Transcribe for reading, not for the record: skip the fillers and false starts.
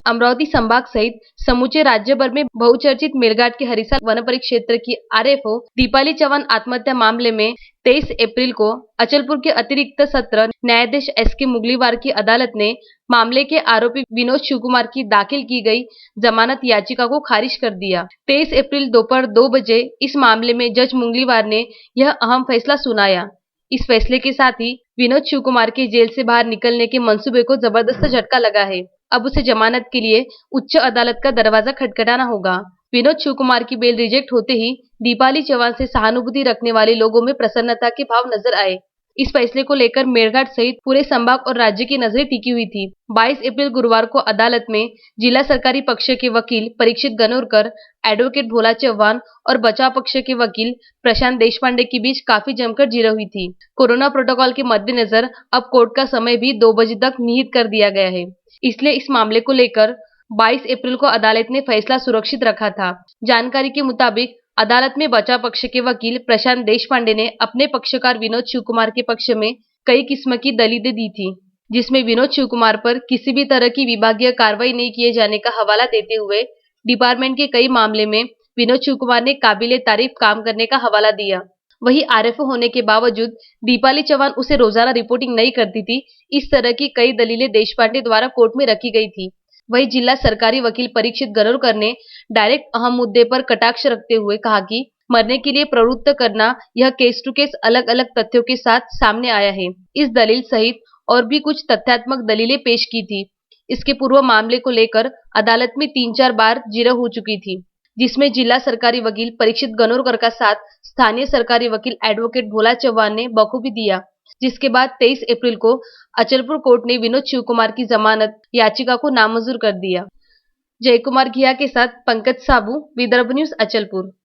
अमरावती संभाग सहित समूचे राज्य भर में बहुचर्चित मेलघाट के हरिसाल वन परिक्षेत्र की आरएफओ दीपाली चौहान आत्महत्या मामले में 23 अप्रैल को अचलपुर के अतिरिक्त सत्र न्यायाधीश एसके मुगलीवार की अदालत ने मामले के आरोपी विनोद शिवकुमार की दाखिल की गई जमानत याचिका को खारिज कर दिया। 23 अप्रैल दोपहर 2 बजे इस मामले में जज मुगलीवार ने यह अहम फैसला सुनाया। इस फैसले के साथ ही विनोद शिवकुमार के जेल से बाहर निकलने के मंसूबे को जबरदस्त झटका लगा है। अब उसे जमानत के लिए उच्च अदालत का दरवाजा खटखटाना होगा। विनोद शिवकुमार की बेल रिजेक्ट होते ही दीपाली चौहान से सहानुभूति रखने वाले लोगों में प्रसन्नता के भाव नजर आए। इस फैसले को लेकर मेरघाट सहित पूरे संभाग और राज्य की नजरें टिकी हुई थी। 22 अप्रैल गुरुवार को अदालत में जिला सरकारी पक्ष के वकील परीक्षित गनोरकर, एडवोकेट भोला चौहान और बचाव पक्ष के वकील प्रशांत देशपांडे के बीच काफी जमकर जीरा हुई थी। कोरोना प्रोटोकॉल के मद्देनजर अब कोर्ट का समय भी 2 बजे तक निहित कर दिया गया है। इसलिए इस मामले को लेकर 22 अप्रैल को अदालत ने फैसला सुरक्षित रखा था। जानकारी के मुताबिक अदालत में बचाव पक्ष के वकील प्रशांत देशपांडे ने अपने पक्षकार विनोद शिवकुमार के पक्ष में कई किस्म की दलीलें दी थी, जिसमें विनोद शिवकुमार पर किसी भी तरह की विभागीय कार्रवाई नहीं किए जाने का हवाला देते हुए डिपार्टमेंट के कई मामले में विनोद शिवकुमार ने काबिले तारीफ काम करने का हवाला दिया। वहीं आरएफओ होने के बावजूद दीपाली चौहान उसे रोजाना रिपोर्टिंग नहीं करती थी। इस तरह की कई दलीलें देशपांडे द्वारा कोर्ट में रखी गई थी। वहीं जिला सरकारी वकील परीक्षित गनोरकर ने डायरेक्ट अहम मुद्दे पर कटाक्ष रखते हुए कहा कि मरने के लिए प्रवृत्त करना यह केस टू केस अलग अलग तथ्यों के साथ सामने आया है। इस दलील सहित और भी कुछ तथ्यात्मक दलीलें पेश की थी। इसके पूर्व मामले को लेकर अदालत में 3-4 बार जिरह हो चुकी थी, जिसमें जिला सरकारी वकील परीक्षित गनोरकर का साथ स्थानीय सरकारी वकील एडवोकेट भोला चौहान ने बखूबी दिया। जिसके बाद 23 अप्रैल को अचलपुर कोर्ट ने विनोद शिवकुमार की जमानत याचिका को नामंजूर कर दिया। जयकुमार घिया के साथ पंकज साबू, विदर्भ न्यूज, अचलपुर।